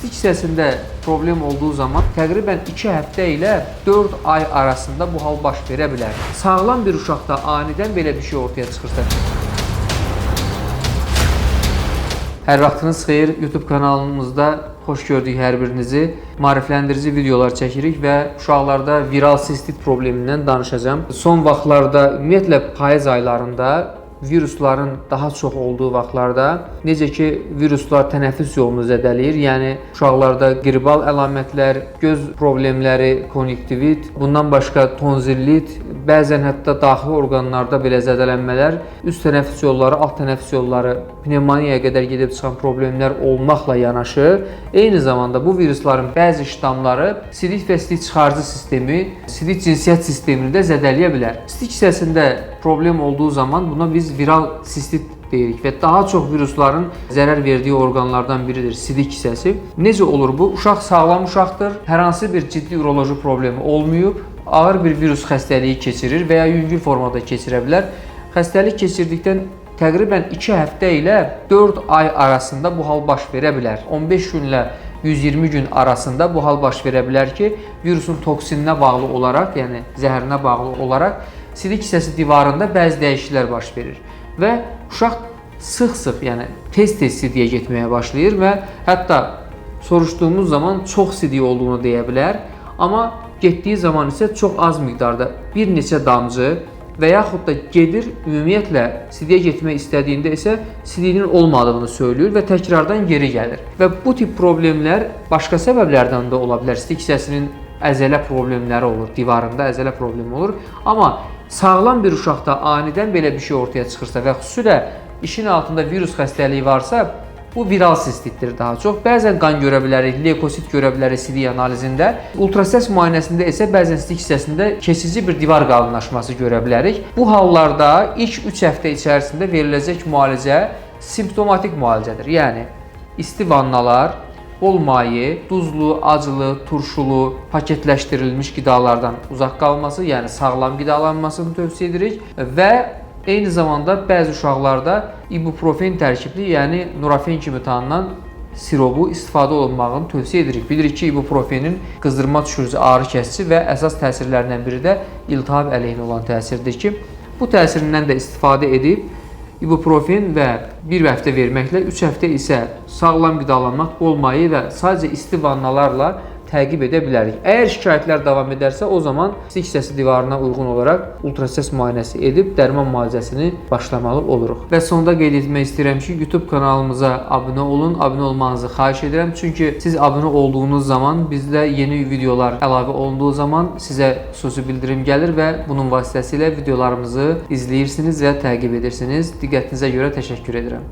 Sistik hissəsində problem olduğu zaman təqribən 2 həftə ilə 4 ay arasında bu hal baş verə bilər. Sağlam bir uşaqda anidən belə bir şey ortaya çıxırsa. Hər vaxtınız xeyir, YouTube kanalımızda xoş gördük hər birinizi. Maarifləndirici videolar çəkirik və uşaqlarda viral sistit problemindən danışacağım. Son vaxtlarda, ümumiyyətlə payız aylarında virusların daha çox olduğu vaxtlarda, necə ki viruslar tənəffüs yolunu zədələyir, yəni uşaqlarda qribal əlamətlər, göz problemləri, konjüktivit, bundan başqa tonzillit, bəzən hətta daxili orqanlarda belə zədələnmələr, üst tənəffüs yolları, alt tənəffüs yolları, pnevmoniyaya qədər gedib çıxan problemlər olmaqla yanaşı, eyni zamanda bu virusların bəzi ştamları sidik və sidik çıxarıcı sistemi, sidik cinsiyyət sistemini də zədələyə bilər. Sistik hissəsində problem olduğu zaman buna biz viral sistit deyirik və daha çox virusların zərər verdiyi orqanlardan biridir sidik hissəsi. Necə olur bu? Uşaq sağlam uşaqdır, hər hansı bir ciddi uroloji problemi olmayıb, ağır bir virus xəstəliyi keçirir və ya yüngül formada keçirə bilər. Xəstəlik keçirdikdən təqribən 2 həftə ilə 4 ay arasında bu hal baş verə bilər. 15 günlə 120 gün arasında bu hal baş verə bilər ki, virusun toksininə bağlı olaraq, yəni zəhərinə bağlı olaraq sidik hissəsi divarında bəzi dəyişikliklər baş verir və uşaq sıx-sıx, yəni tez-tez sidiyə getməyə başlayır və hətta soruşduğumuz zaman çox sidik olduğunu deyə bilər, amma getdiyi zaman isə çox az miqdarda bir neçə damcı və yaxud da gedir, ümumiyyətlə sidiyə getmək istədiyində isə sidiyinin olmadığını söylüyor və təkrardan geri gəlir. Və bu tip problemlər başqa səbəblərdən də ola bilər. Sidik hissəsinin əzələ problemləri olur, divarında əzələ problemi olur. Amma sağlam bir uşaqda anidən belə bir şey ortaya çıxırsa və xüsusilə işin altında virus xəstəliyi varsa, bu viral sistitdir daha çox. Bəzən qan görə bilərik, leykosit görə bilərik sidik analizində. Ultrasəs müayinəsində isə bəzən sidik hissəsində keçici bir divar qalınlaşması görə bilərik. Bu hallarda ilk 3 həftə içərisində veriləcək müalicə simptomatik müalicədir. Yəni isti vannalar, bol maye, duzlu, acılı, turşulu, paketləşdirilmiş qidalardan uzaq qalması, yəni sağlam qidalanmasını tövsiyə edirik və eyni zamanda bəzi uşaqlarda ibuprofen tərkibli, yəni nurafen kimi tanınan sirobu istifadə olunmağını tövsiyə edirik. Bilirik ki, ibuprofenin qızdırma düşürücü, ağrı kəsici və əsas təsirlərindən biri də iltihab əleyhinə olan təsirdir ki, bu təsirindən də istifadə edib ibuprofen və 1 həftə verməklə 3 həftə isə sağlam qidalanmaq, bol maye və sadəcə isti vannalarla təqib edə bilərik. Əgər şikayətlər davam edərsə, o zaman sidik hissəsi divarına uyğun olaraq ultrasəs müayinəsi edib dərman müalicəsini başlamalı oluruq. Və sonda qeyd etmək istəyirəm ki, YouTube kanalımıza abunə olun, abunə olmanızı xahiş edirəm. Çünki siz abunə olduğunuz zaman bizdə yeni videolar əlavə olunduğu zaman sizə xüsusi bildirim gəlir və bunun vasitəsilə videolarımızı izləyirsiniz və təqib edirsiniz. Diqqətinizə görə təşəkkür edirəm.